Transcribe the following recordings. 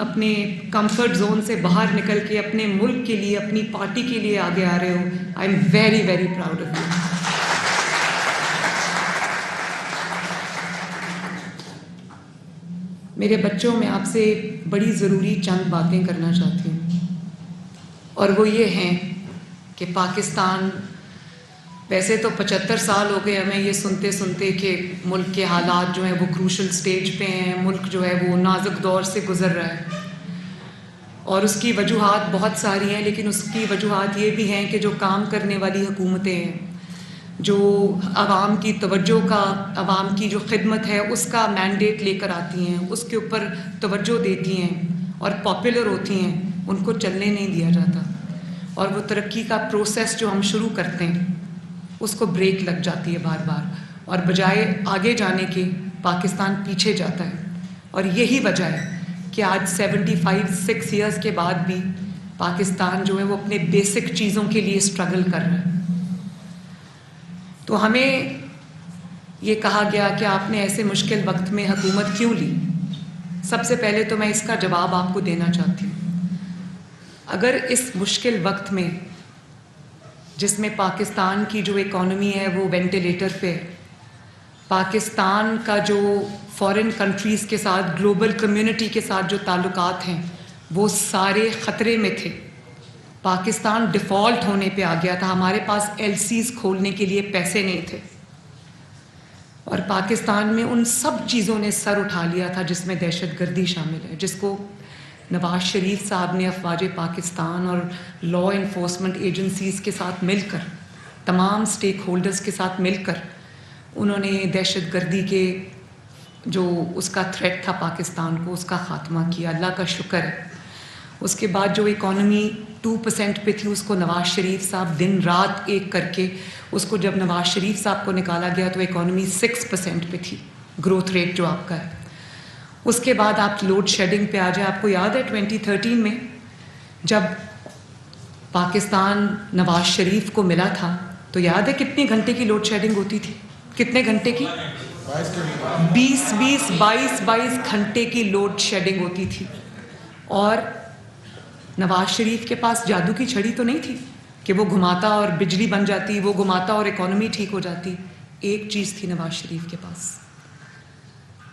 اپنے comfort zone سے باہر نکل کے اپنے ملک کے لیے, اپنی پارٹی کے لیے آگے آ رہے ہو. I am very very proud of you. میرے بچوں, میں آپ سے بڑی ضروری چند باتیں کرنا چاہتی ہوں, اور وہ یہ ہیں کہ پاکستان, ویسے تو 75 سال ہو گئے ہمیں یہ سنتے سنتے کہ ملک کے حالات جو ہیں وہ کروشل سٹیج پہ ہیں, ملک جو ہے وہ نازک دور سے گزر رہا ہے, اور اس کی وجوہات بہت ساری ہیں, لیکن اس کی وجوہات یہ بھی ہیں کہ جو کام کرنے والی حکومتیں ہیں, جو عوام کی توجہ کا, عوام کی جو خدمت ہے اس کا مینڈیٹ لے کر آتی ہیں, اس کے اوپر توجہ دیتی ہیں اور پاپولر ہوتی ہیں, ان کو چلنے نہیں دیا جاتا, اور وہ ترقی کا پروسیس جو ہم شروع کرتے ہیں اس کو بریک لگ جاتی ہے بار بار, اور بجائے آگے جانے کے پاکستان پیچھے جاتا ہے. اور یہی وجہ ہے کہ آج 6 ایئرس کے بعد بھی پاکستان جو ہے وہ اپنے بیسک چیزوں کے لیے اسٹرگل کر رہا ہے. تو ہمیں یہ کہا گیا کہ آپ نے ایسے مشکل وقت میں حکومت کیوں لی. سب سے پہلے تو میں اس کا جواب آپ کو دینا چاہتی ہوں. اگر اس مشکل وقت میں, جس میں پاکستان کی جو اکانومی ہے وہ وینٹیلیٹر پہ ہے, پاکستان کا جو فارن کنٹریز کے ساتھ, گلوبل کمیونٹی کے ساتھ جو تعلقات ہیں وہ سارے خطرے میں تھے, پاکستان ڈیفالٹ ہونے پہ آ گیا تھا, ہمارے پاس LCs کھولنے کے لیے پیسے نہیں تھے, اور پاکستان میں ان سب چیزوں نے سر اٹھا لیا تھا جس میں دہشت گردی شامل ہے, جس کو نواز شریف صاحب نے افواج پاکستان اور لا انفورسمنٹ ایجنسیز کے ساتھ مل کر, تمام سٹیک ہولڈرز کے ساتھ مل کر, انہوں نے دہشت گردی کے جو اس کا تھریٹ تھا پاکستان کو, اس کا خاتمہ کیا. اللہ کا شکر ہے. اس کے بعد جو اکانومی 2% پہ تھی اس کو نواز شریف صاحب دن رات ایک کر کے, اس کو جب نواز شریف صاحب کو نکالا گیا تو اکانومی 6% پہ تھی, گروتھ ریٹ جو آپ کا ہے. اس کے بعد آپ لوڈ شیڈنگ پہ آ جائیں. آپ کو یاد ہے 2013 میں جب پاکستان نواز شریف کو ملا تھا تو یاد ہے کتنے گھنٹے کی لوڈ شیڈنگ ہوتی تھی؟ کتنے گھنٹے کی؟ 22 گھنٹے کی لوڈ شیڈنگ ہوتی تھی. اور نواز شریف کے پاس جادو کی چھڑی تو نہیں تھی کہ وہ گھماتا اور بجلی بن جاتی, وہ گھماتا اور اکانومی ٹھیک ہو جاتی. ایک چیز تھی نواز شریف کے پاس,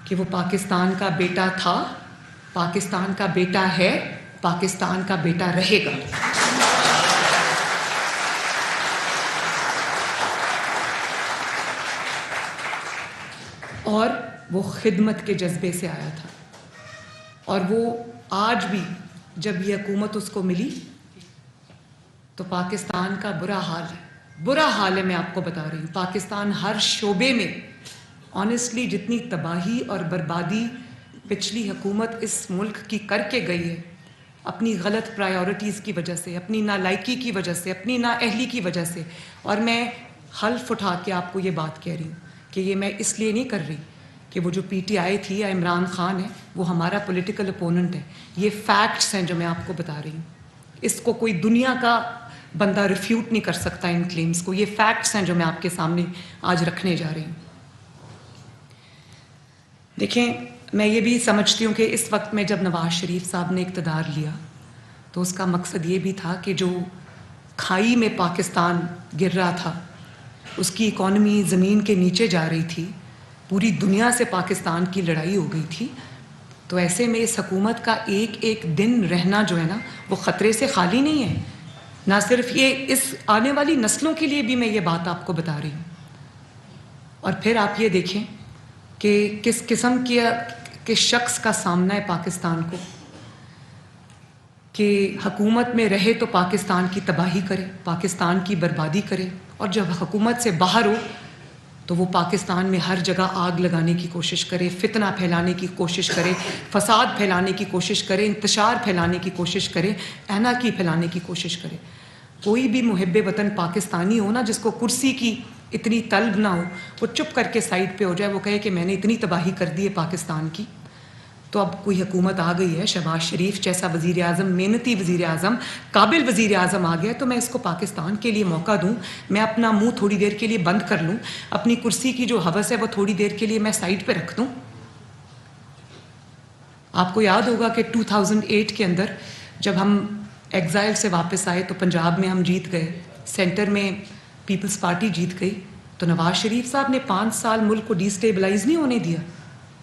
کہ وہ پاکستان کا بیٹا تھا, پاکستان کا بیٹا ہے, پاکستان کا بیٹا رہے گا. اور وہ خدمت کے جذبے سے آیا تھا, اور وہ آج بھی جب یہ حکومت اس کو ملی تو پاکستان کا برا حال ہے, برا حال ہے. میں آپ کو بتا رہی ہوں, پاکستان ہر شعبے میں آنیسٹلی جتنی تباہی اور بربادی پچھلی حکومت اس ملک کی کر کے گئی ہے, اپنی غلط پرائیورٹیز کی وجہ سے, اپنی نالائکی کی وجہ سے, اپنی نااہلی کی وجہ سے. اور میں حلف اٹھا کے آپ کو یہ بات کہہ رہی ہوں کہ یہ میں اس لیے نہیں کر رہی کہ وہ جو PTI تھی یا عمران خان ہے وہ ہمارا پولیٹیکل اپوننٹ ہے. یہ فیکٹس ہیں جو میں آپ کو بتا رہی ہوں, اس کو کوئی دنیا کا بندہ ریفیوٹ نہیں کر سکتا ان کلیمز کو. یہ فیکٹس ہیں جو میں آپ کے سامنے آج رکھنے جا رہی ہوں. دیکھیں, میں یہ بھی سمجھتی ہوں کہ اس وقت میں جب نواز شریف صاحب نے اقتدار لیا تو اس کا مقصد یہ بھی تھا کہ جو کھائی میں پاکستان گر رہا تھا, اس کی اکانومی زمین کے نیچے جا رہی تھی, پوری دنیا سے پاکستان کی لڑائی ہو گئی تھی, تو ایسے میں اس حکومت کا ایک ایک دن رہنا جو ہے نا وہ خطرے سے خالی نہیں ہے. نہ صرف یہ, اس آنے والی نسلوں کے لیے بھی میں یہ بات آپ کو بتا رہی ہوں. اور پھر آپ یہ دیکھیں کہ کس قسم کے شخص کا سامنا ہے پاکستان کو, کہ حکومت میں رہے تو پاکستان کی تباہی کرے, پاکستان کی بربادی کرے, اور جب حکومت سے باہر ہو تو وہ پاکستان میں ہر جگہ آگ لگانے کی کوشش کرے, فتنہ پھیلانے کی کوشش کرے, فساد پھیلانے کی کوشش کرے, انتشار پھیلانے کی کوشش کرے, ایناکی پھیلانے کی کوشش کرے. کوئی بھی محب وطن پاکستانی ہو نا, جس کو کرسی کی اتنی طلب نہ ہو, وہ چپ کر کے سائڈ پہ ہو جائے, وہ کہے کہ میں نے اتنی تباہی کر دی ہے پاکستان کی. تو اب کوئی حکومت آ گئی ہے, شہباز شریف جیسا وزیر اعظم, محنتی وزیر اعظم, قابل وزیر اعظم آ گیا, تو میں اس کو پاکستان کے لیے موقع دوں, میں اپنا منہ تھوڑی دیر کے لیے بند کر لوں, اپنی کرسی کی جو ہوس ہے وہ تھوڑی دیر کے لیے میں سائڈ پہ رکھ دوں, آپ کو یاد ہوگا کہ 2008 کے اندر جب ہم ایگزائل سے واپس آئے تو پنجاب میں ہم جیت گئے، سینٹر میں پیپلز پارٹی جیت گئی، تو نواز شریف صاحب نے 5 سال ملک کو ڈی اسٹیبلائز نہیں ہونے دیا.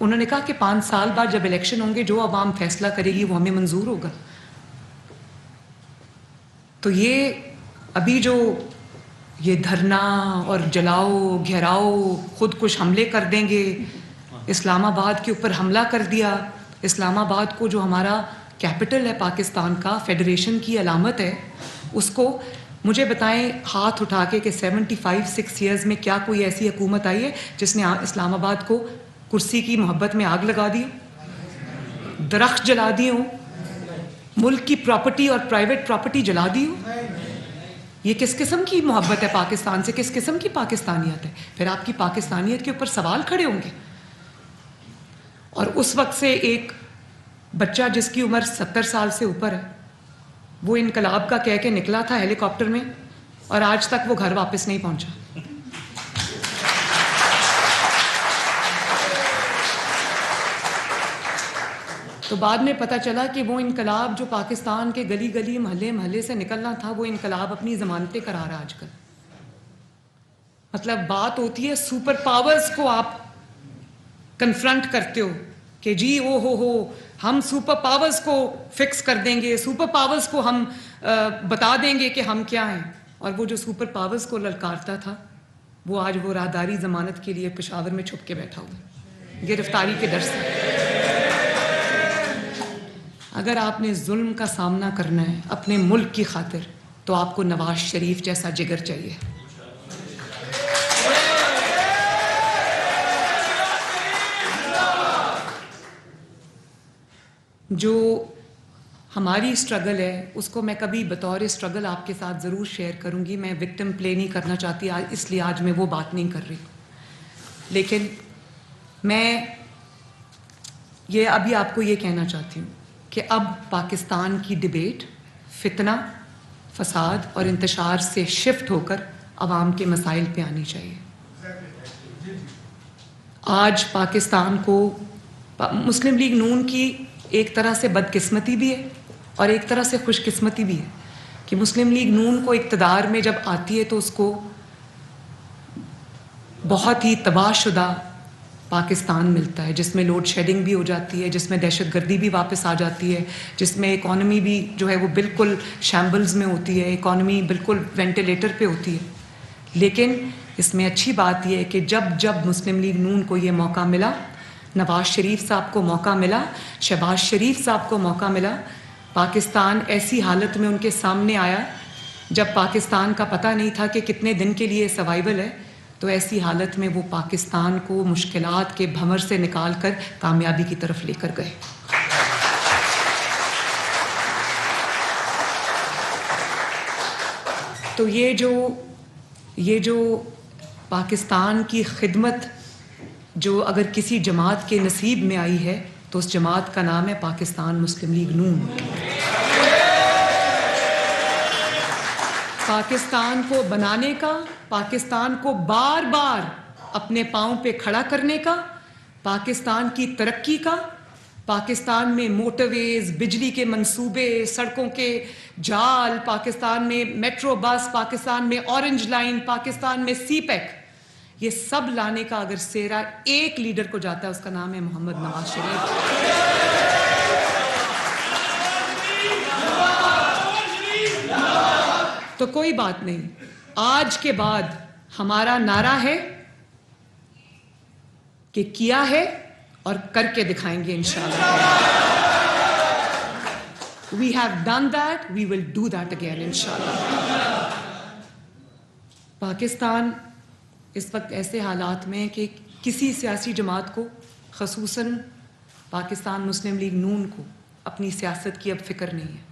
انہوں نے کہا کہ 5 سال بعد جب الیکشن ہوں گے جو عوام فیصلہ کرے گی وہ ہمیں منظور ہوگا. تو یہ ابھی جو یہ دھرنا اور جلاؤ گھیراؤ خود کش حملے کر دیں گے، اسلام آباد کے اوپر حملہ کر دیا، اسلام آباد کو جو ہمارا کیپٹل ہے پاکستان کا، فیڈریشن کی علامت ہے، اس کو مجھے بتائیں ہاتھ اٹھا کے کہ 75-6 ایئرز میں کیا کوئی ایسی حکومت آئی ہے جس نے اسلام آباد کو کرسی کی محبت میں آگ لگا دی، درخت جلا دیے ہوں، ملک کی پراپرٹی اور پرائیویٹ پراپرٹی جلا دی ہو؟ یہ کس قسم کی محبت ہے پاکستان سے، کس قسم کی پاکستانیت ہے؟ پھر آپ کی پاکستانیت کے اوپر سوال کھڑے ہوں گے. اور اس وقت سے ایک بچہ جس کی عمر 70 سال سے اوپر ہے، وہ انقلاب کا کہہ کے نکلا تھا ہیلی کاپٹر میں، اور آج تک وہ گھر واپس نہیں پہنچا. تو بعد میں پتہ چلا کہ وہ انقلاب جو پاکستان کے گلی گلی محلے محلے سے نکلنا تھا، وہ انقلاب اپنی ضمانتیں کرا رہا آج کل. مطلب بات ہوتی ہے سپر پاورز کو آپ کنفرنٹ کرتے ہو کہ جی او ہو ہم سپر پاورز کو فکس کر دیں گے، سپر پاورز کو ہم بتا دیں گے کہ ہم کیا ہیں. اور وہ جو سپر پاورز کو للکارتا تھا وہ آج وہ راہداری ضمانت کے لیے پشاور میں چھپ کے بیٹھا ہوا گرفتاری کے ڈر سے. اگر آپ نے ظلم کا سامنا کرنا ہے اپنے ملک کی خاطر تو آپ کو نواز شریف جیسا جگر چاہیے. جو ہماری اسٹرگل ہے اس کو میں کبھی بطور اسٹرگل آپ کے ساتھ ضرور شیئر کروں گی. میں وکٹم پلے نہیں کرنا چاہتی اس لیے آج میں وہ بات نہیں کر رہی. لیکن میں یہ ابھی آپ کو یہ کہنا چاہتی ہوں کہ اب پاکستان کی ڈیبیٹ فتنہ، فساد اور انتشار سے شفٹ ہو کر عوام کے مسائل پہ آنی چاہیے. آج پاکستان کو مسلم لیگ نون کی ایک طرح سے بدقسمتی بھی ہے اور ایک طرح سے خوش قسمتی بھی ہے کہ مسلم لیگ نون کو اقتدار میں جب آتی ہے تو اس کو بہت ہی تباہ شدہ پاکستان ملتا ہے، جس میں لوڈ شیڈنگ بھی ہو جاتی ہے، جس میں دہشت گردی بھی واپس آ جاتی ہے، جس میں اکانومی بھی جو ہے وہ بالکل شیمبلز میں ہوتی ہے، اکانومی بالکل وینٹیلیٹر پہ ہوتی ہے. لیکن اس میں اچھی بات یہ ہے کہ جب مسلم لیگ نون کو یہ موقع ملا، نواز شریف صاحب کو موقع ملا، شہباز شریف صاحب کو موقع ملا، پاکستان ایسی حالت میں ان کے سامنے آیا جب پاکستان کا پتہ نہیں تھا کہ کتنے دن کے لیے سروائیول ہے، تو ایسی حالت میں وہ پاکستان کو مشکلات کے بھنور سے نکال کر کامیابی کی طرف لے کر گئے. تو یہ جو پاکستان کی خدمت جو اگر کسی جماعت کے نصیب میں آئی ہے تو اس جماعت کا نام ہے پاکستان مسلم لیگ نون. پاکستان کو بنانے کا، پاکستان کو بار بار اپنے پاؤں پہ کھڑا کرنے کا، پاکستان کی ترقی کا، پاکستان میں موٹر ویز، بجلی کے منصوبے، سڑکوں کے جال، پاکستان میں میٹرو بس، پاکستان میں اورنج لائن، پاکستان میں سی پیک، یہ سب لانے کا اگر سہرا ایک لیڈر کو جاتا ہے اس کا نام ہے محمد نواز شریف. تو کوئی بات نہیں، آج کے بعد ہمارا نعرہ ہے کہ کیا ہے اور کر کے دکھائیں گے انشاءاللہ. We have done that, we will do that again انشاءاللہ. پاکستان اس وقت ایسے حالات میں کہ کسی سیاسی جماعت کو، خصوصاً پاکستان مسلم لیگ نون کو، اپنی سیاست کی اب فکر نہیں ہے،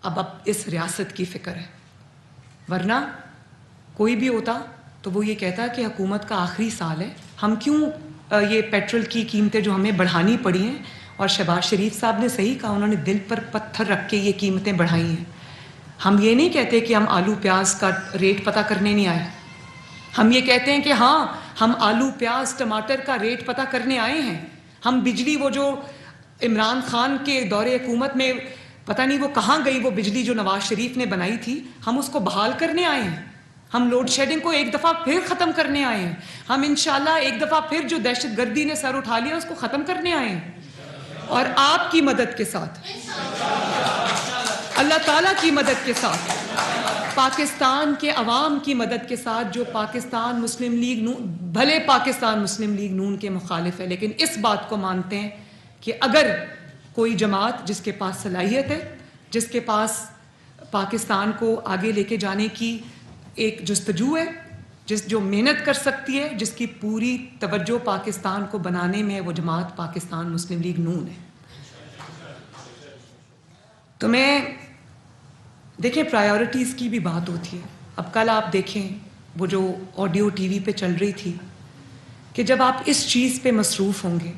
اب اس ریاست کی فکر ہے. ورنہ کوئی بھی ہوتا تو وہ یہ کہتا کہ حکومت کا آخری سال ہے، ہم کیوں یہ پیٹرول کی قیمتیں جو ہمیں بڑھانی پڑی ہیں، اور شہباز شریف صاحب نے صحیح کہا، انہوں نے دل پر پتھر رکھ کے یہ قیمتیں بڑھائی ہیں. ہم یہ نہیں کہتے کہ ہم آلو پیاز کا ریٹ پتہ کرنے نہیں آئے، ہم یہ کہتے ہیں کہ ہاں ہم آلو پیاز ٹماٹر کا ریٹ پتہ کرنے آئے ہیں. ہم بجلی وہ جو عمران خان کے دور حکومت میں پتہ نہیں وہ کہاں گئی وہ بجلی جو نواز شریف نے بنائی تھی. ہم اس کو بحال کرنے آئے ہیں. ہم لوڈ شیڈنگ کو ایک دفعہ پھر ختم کرنے آئے ہیں. ہم انشاءاللہ ایک دفعہ پھر جو دہشت گردی نے سر اٹھا لیا اس کو ختم کرنے آئے ہیں. اور آپ کی مدد کے ساتھ, اللہ تعالیٰ کی مدد کے ساتھ, پاکستان کے عوام کی مدد کے ساتھ, جو پاکستان مسلم لیگ نون, بھلے پاکستان مسلم لیگ نون کے مخالف ہے, لیکن اس بات کو مانتے ہیں کہ اگر کوئی جماعت جس کے پاس صلاحیت ہے, جس کے پاس پاکستان کو آگے لے کے جانے کی ایک جستجو ہے, جو محنت کر سکتی ہے, جس کی پوری توجہ پاکستان کو بنانے میں, وہ جماعت پاکستان مسلم لیگ نون ہے. تو میں دیکھیں پرائیورٹیز کی بھی بات ہوتی ہے. اب کل آپ دیکھیں وہ جو آڈیو ٹی وی پہ چل رہی تھی کہ جب آپ اس چیز پہ مصروف ہوں گے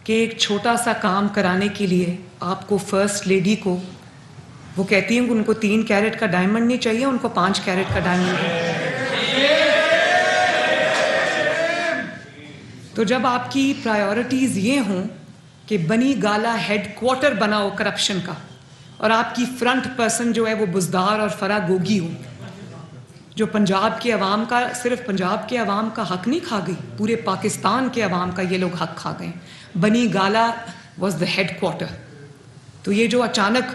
کہ ایک چھوٹا سا کام کرانے کے لیے آپ کو فرسٹ لیڈی کو, وہ کہتی ہیں کہ ان کو 3 کیرٹ کا ڈائمنڈ نہیں چاہیے, ان کو 5 کیرٹ کا ڈائمنڈ ہے. تو جب آپ کی پرائیورٹیز یہ ہوں کہ بنی گالا ہیڈ کوارٹر بنا ہو کرپشن کا, اور آپ کی فرنٹ پرسن جو ہے وہ بزدار اور فرا گوگی ہو, جو پنجاب کے عوام کا, صرف پنجاب کے عوام کا حق نہیں کھا گئی, پورے پاکستان کے عوام کا یہ لوگ حق کھا گئے. بنی گالا واز دا ہیڈ کوارٹر. تو یہ جو اچانک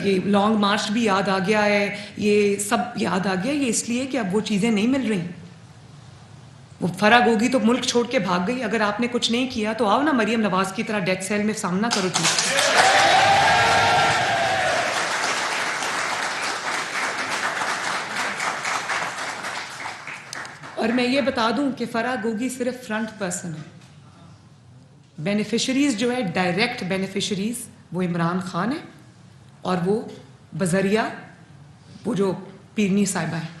یہ لانگ مارچ بھی یاد آ گیا ہے, یہ سب یاد آ گیا, یہ اس لیے کہ اب وہ چیزیں نہیں مل رہی. وہ فرا گوگی تو ملک چھوڑ کے بھاگ گئی. اگر آپ نے کچھ نہیں کیا تو آؤ نا مریم نواز کی طرح ڈیتھ سیل میں سامنا کرو چیز. اور میں یہ بتا دوں کہ فرا گوگی صرف فرنٹ پرسن ہے. بینیفیشریز جو ہے, ڈائریکٹ بینیفیشریز, وہ عمران خان ہے, اور وہ بذریعہ وہ جو پیرنی صاحبہ ہیں.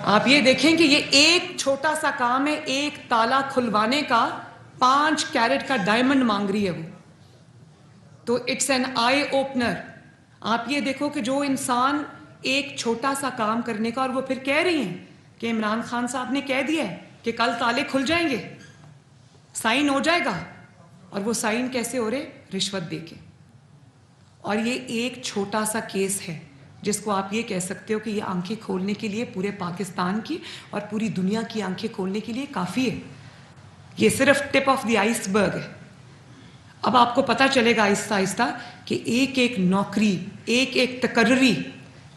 آپ یہ دیکھیں کہ یہ ایک چھوٹا سا کام ہے, ایک تالا کھلوانے کا 5 کیرٹ کا ڈائمنڈ مانگ رہی ہے وہ. تو اٹس این آئی اوپنر. آپ یہ دیکھو کہ جو انسان ایک چھوٹا سا کام کرنے کا, اور وہ پھر کہہ رہی ہیں کہ عمران خان صاحب نے کہہ دیا ہے کہ کل تالے کھل جائیں گے, سائن ہو جائے گا. اور وہ سائن کیسے ہو رہے؟ رشوت دے کے. اور یہ ایک چھوٹا سا کیس ہے جس کو آپ یہ کہہ سکتے ہو کہ یہ آنکھیں کھولنے کے لیے پورے پاکستان کی اور پوری دنیا کی آنکھیں کھولنے کے لیے کافی ہے. یہ صرف ٹپ آف دی آئس برگ ہے. اب آپ کو پتہ چلے گا آہستہ آہستہ کہ ایک ایک نوکری, ایک ایک تقرری,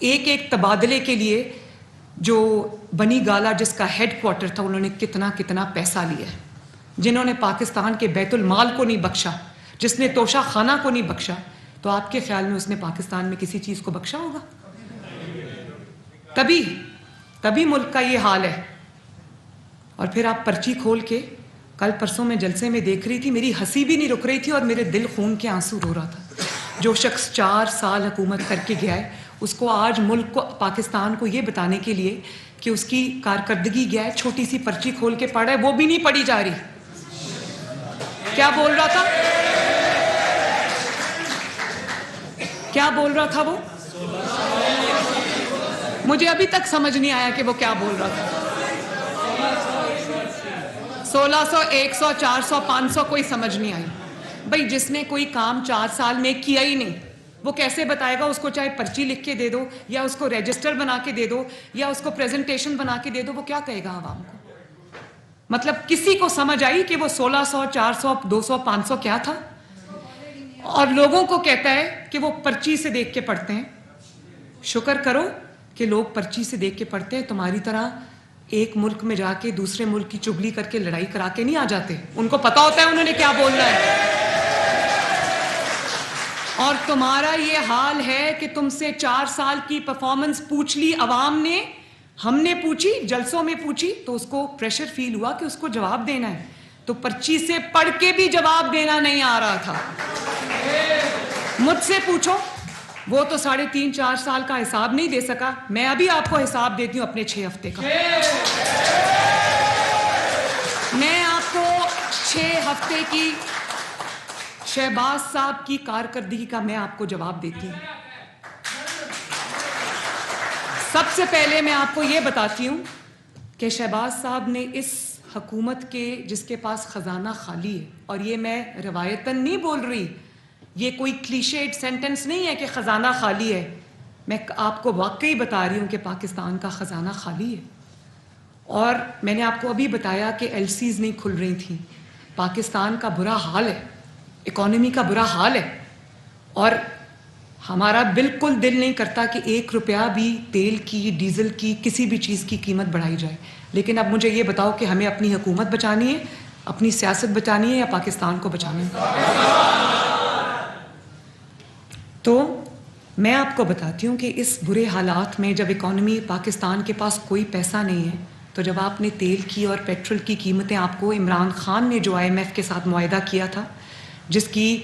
ایک ایک تبادلے کے لیے جو بنی گالا جس کا ہیڈ کوارٹر تھا, انہوں نے کتنا کتنا پیسہ لیا ہے. جنہوں نے پاکستان کے بیت المال کو نہیں بخشا, جس نے توشہ خانہ کو نہیں بخشا, تو آپ کے خیال میں اس نے پاکستان میں کسی چیز کو بخشا ہوگا؟ تبھی ملک کا یہ حال ہے. اور پھر آپ پرچی کھول کے, کل پرسوں میں جلسے میں دیکھ رہی تھی, میری ہنسی بھی نہیں رک رہی تھی اور میرے دل خون کے آنسو رو رہا تھا. جو شخص 4 سال حکومت کر کے گیا ہے, اس کو آج ملک کو, پاکستان کو یہ بتانے کے لیے کہ اس کی کارکردگی گیا ہے, چھوٹی سی پرچی کھول کے پڑھا ہے, وہ بھی نہیں پڑھی جا رہی. کیا بول رہا تھا؟ کیا بول رہا تھا وہ؟ مجھے ابھی تک سمجھ نہیں آیا کہ وہ کیا بول رہا تھا. 1600, 100, 400, 500 کوئی سمجھ نہیں آئی. بھائی جس نے کوئی کام 4 سال میں کیا ہی نہیں, وہ کیسے بتائے گا؟ اس کو چاہے پرچی لکھ کے دے دو, یا اس کو رجسٹر بنا کے دے دو, یا اس کو پریزنٹیشن بنا کے دے دو, وہ کیا کہے گا عوام کو؟ مطلب کسی کو سمجھ آئی کہ وہ 1600, 400, 200, 500 کیا تھا؟ اور لوگوں کو کہتا ہے کہ وہ پرچی سے دیکھ کے پڑھتے ہیں. شکر کرو کہ لوگ پرچی سے دیکھ کے پڑھتے ہیں. تمہاری طرح ایک ملک میں جا کے دوسرے ملک کی چگلی کر کے لڑائی کرا کے نہیں آ جاتے. ان کو پتا ہوتا ہے انہوں نے کیا بولنا ہے. اور تمہارا یہ حال ہے کہ تم سے 4 سال کی پرفارمنس پوچھ لی عوام نے, ہم نے پوچھی, جلسوں میں پوچھی, تو اس کو پریشر فیل ہوا کہ اس کو جواب دینا ہے. تو پرچی سے پڑھ کے بھی جواب دینا نہیں آ رہا تھا. مجھ سے پوچھو, وہ تو 3.5-4 سال کا حساب نہیں دے سکا. میں ابھی آپ کو حساب دیتی ہوں اپنے 6 ہفتے کا. میں آپ کو 6 ہفتے کی شہباز صاحب کی کارکردگی کا میں آپ کو جواب دیتی ہوں. سب سے پہلے میں آپ کو یہ بتاتی ہوں کہ شہباز صاحب نے اس حکومت کے جس کے پاس خزانہ خالی ہے، اور یہ میں روایتاً نہیں بول رہی، یہ کوئی کلیشیڈ سینٹنس نہیں ہے کہ خزانہ خالی ہے، میں آپ کو واقعی بتا رہی ہوں کہ پاکستان کا خزانہ خالی ہے. اور میں نے آپ کو ابھی بتایا کہ ایل سیز نہیں کھل رہی تھیں. پاکستان کا برا حال ہے، اکانومی کا برا حال ہے، اور ہمارا بالکل دل نہیں کرتا کہ 1 روپیہ بھی تیل کی، ڈیزل کی، کسی بھی چیز کی قیمت بڑھائی جائے. لیکن اب مجھے یہ بتاؤ کہ ہمیں اپنی حکومت بچانی ہے، اپنی سیاست بچانی ہے، یا پاکستان کو بچانا ہے؟ تو میں آپ کو بتاتی ہوں کہ اس برے حالات میں جب اکانومی پاکستان کے پاس کوئی پیسہ نہیں ہے، تو جب آپ نے تیل کی اور پیٹرول کی قیمتیں، آپ کو عمران خان نے جو IMF کے ساتھ معاہدہ کیا تھا، جس کی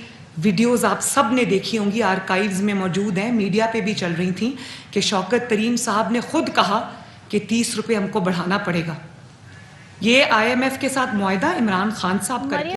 ویڈیوز آپ سب نے دیکھی ہوں گی، آرکائیوز میں موجود ہیں، میڈیا پہ بھی چل رہی تھیں، کہ شوکت ترین صاحب نے خود کہا کہ 30 روپے ہم کو بڑھانا پڑے گا. یہ IMF کے ساتھ معاہدہ عمران خان صاحب کر کے